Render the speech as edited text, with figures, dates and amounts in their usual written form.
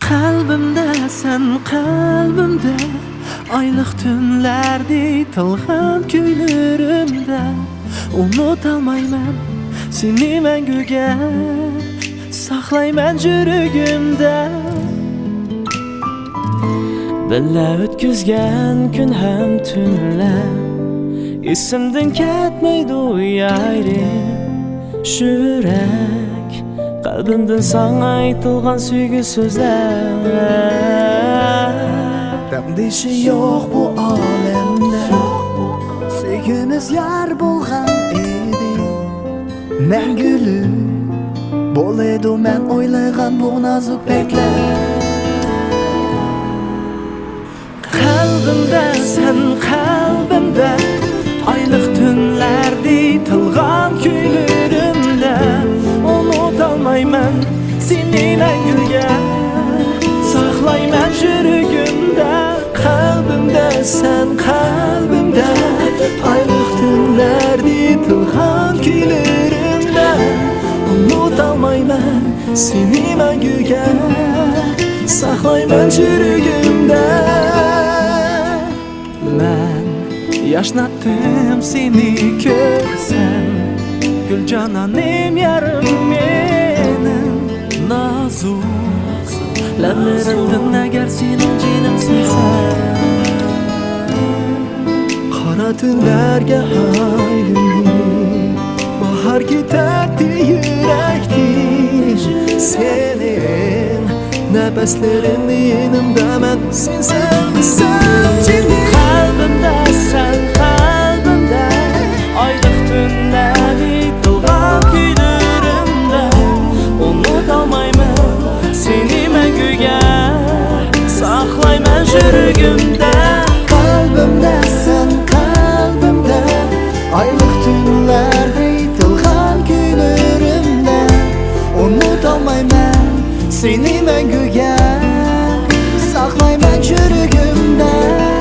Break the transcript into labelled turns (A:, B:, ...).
A: Kalbimde sen kalbimde, aylık tünlerdi tılgın kuylerimde. Unutalmayman seni mengüge, saklayman yürügümde. Billa o'tkazgan kun ham tunlar esimdan ketmaydi ayrim shu yurak. Qalbimdan sana aytilgan suygu so'zlar.
B: Damdeşi yok bu alemde, sevgimiz yar bulgan edi. Mengülük bo'ladi men o'ylagan bu nazuk bekler.
A: Kalbimde sen kalbimde, aylık tünlerdi tılgan kuylerimde. Unutalmayman seni mengüge, saklayman yürügümde. Kalbimde sen kalbimde, aylık tünlerdi tılgan kuylerimde. Unutalmayman seni mengüge, saklayman yürügümde. Ben yaşnattım seni görsem, gül cananim yarım benim. Nazuk lablarımdan eğer senin cinimsinsen,
B: Kara tünlerge ayrılık, bahar giderdi yürektir. Senin nefeslerin yanımda ben, sen ciddi.
A: kalbimde sen kalbimde, aylık tünlerdi tılgan kuylerimde. Unutalmayman seni mengüge, saklayman yürügümde.
B: Kalbimde sen kalbimde, aylık tünlerde tılgan günlerimde. Unutalmayman seni mengüge, saklayman yürügümde.